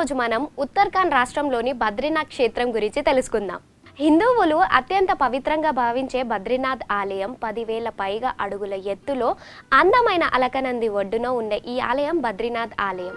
ఈరోజు మనం ఉత్తరాఖండ్ రాష్ట్రంలోని బద్రీనాథ్ క్షేత్రం గురించి తెలుసుకుందాం. హిందువులు అత్యంత పవిత్రంగా భావించే బద్రీనాథ్ ఆలయం 10,000 పైగా అడుగుల ఎత్తులో అందమైన అలకనంది ఒడ్డున ఉండే ఈ ఆలయం బద్రీనాథ్ ఆలయం.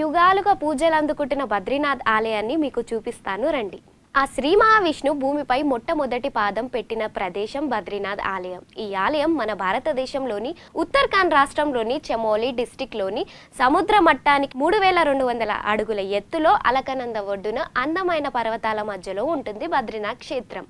యుగాలుగా పూజలు అందుకుంటున్న బద్రీనాథ్ ఆలయాన్ని మీకు చూపిస్తాను రండి. ఆ శ్రీ మహావిష్ణు భూమిపై మొట్టమొదటి పాదం పెట్టిన ప్రదేశం బద్రీనాథ్ ఆలయం. ఈ ఆలయం మన భారతదేశంలోని ఉత్తరాఖండ్ రాష్ట్రంలోని చమోలి డిస్టిక్లోని సముద్ర మట్టానికి 3,200 అడుగుల ఎత్తులో అలకనంద ఒడ్డున అందమైన పర్వతాల మధ్యలో ఉంటుంది బద్రీనాథ్ క్షేత్రం.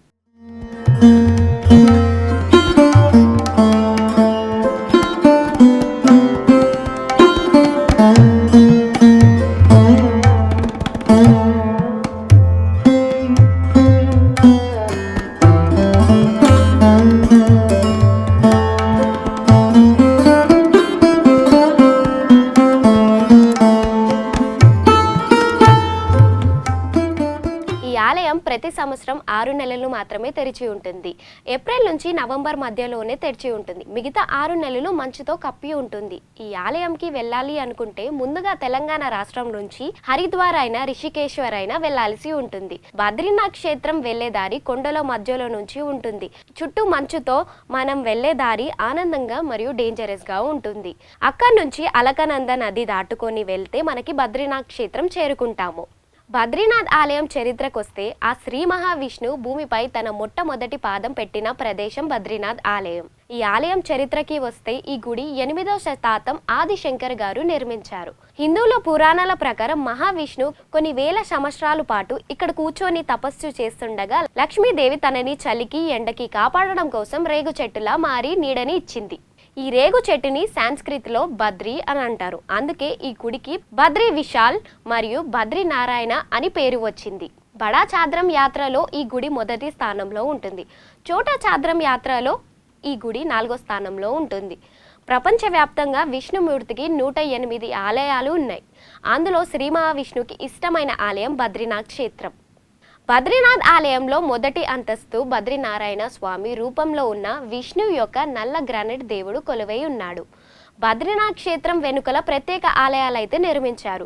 ఆలయం ప్రతి సంవత్సరం 6 నెలలు మాత్రమే తెరిచి ఉంటుంది. ఏప్రిల్ నుంచి నవంబర్ మధ్యలోనే తెరిచి ఉంటుంది. మిగతా 6 నెలలు మంచుతో కప్పి ఉంటుంది. ఈ ఆలయంకి వెళ్ళాలి అనుకుంటే ముందుగా తెలంగాణ రాష్ట్రం నుంచి హరిద్వార్ అయినా రిషికేశ్వర్ అయినా వెళ్లాల్సి ఉంటుంది. బద్రీనాథ్ క్షేత్రం వెళ్లే దారి కొండల మధ్యలో నుంచి ఉంటుంది. చుట్టూ మంచుతో మనం వెళ్లే దారి ఆనందంగా మరియు డేంజరస్ గా ఉంటుంది. అక్కడి నుంచి అలకనంద నది దాటుకొని వెళ్తే మనకి బద్రీనాథ్ క్షేత్రం చేరుకుంటాము. బద్రీనాథ్ ఆలయం చరిత్రకొస్తే ఆ శ్రీ మహావిష్ణు భూమిపై తన మొట్టమొదటి పాదం పెట్టిన ప్రదేశం బద్రీనాథ్ ఆలయం. ఈ ఆలయం చరిత్రకి వస్తే ఈ గుడి 8వ శతాబ్దం ఆదిశంకర్ గారు నిర్మించారు. హిందువుల పురాణాల ప్రకారం మహావిష్ణు కొన్ని వేల సంవత్సరాల పాటు ఇక్కడ కూర్చొని తపస్సు చేస్తుండగా లక్ష్మీదేవి తనని చలికి ఎండకి కాపాడడం కోసం రేగు చెట్టులా మారి నీడని ఇచ్చింది. ఈ రేగు చెట్టుని సాంస్క్రిట్లో బద్రి అని అంటారు. అందుకే ఈ గుడికి బద్రి విశాల్ మరియు బద్రి నారాయణ అని పేరు వచ్చింది. బడా చాద్రం యాత్రలో ఈ గుడి మొదటి స్థానంలో ఉంటుంది. చోటా చాద్రం యాత్రలో ఈ గుడి 4వ స్థానంలో ఉంటుంది. ప్రపంచవ్యాప్తంగా విష్ణుమూర్తికి 108 ఆలయాలు ఉన్నాయి. అందులో శ్రీ మహావిష్ణుకి ఇష్టమైన ఆలయం బద్రీనాథ్ క్షేత్రం. బద్రీనాథ్ ఆలయంలో మొదటి అంతస్తు బద్రీనారాయణ స్వామి రూపంలో ఉన్న విష్ణు యొక్క నల్ల గ్రానైట్ దేవుడు కొలువై ఉన్నాడు. బద్రీనాథ్ క్షేత్రం వెనుకల ప్రత్యేక ఆలయాలైతే నిర్మించారు.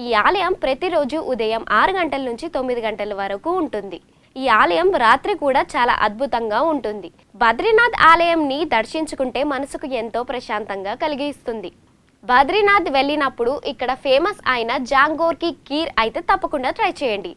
ఈ ఆలయం ప్రతిరోజు ఉదయం 6 గంటల నుంచి 9 గంటల వరకు ఉంటుంది. ఈ ఆలయం రాత్రి కూడా చాలా అద్భుతంగా ఉంటుంది. బద్రీనాథ్ ఆలయంని దర్శించుకుంటే మనసుకు ఎంతో ప్రశాంతంగా కలిగిస్తుంది. బద్రీనాథ్ వెళ్ళినప్పుడు ఇక్కడ ఫేమస్ అయిన జాంగోర్ కి కీర్ అయితే తప్పకుండా ట్రై చేయండి.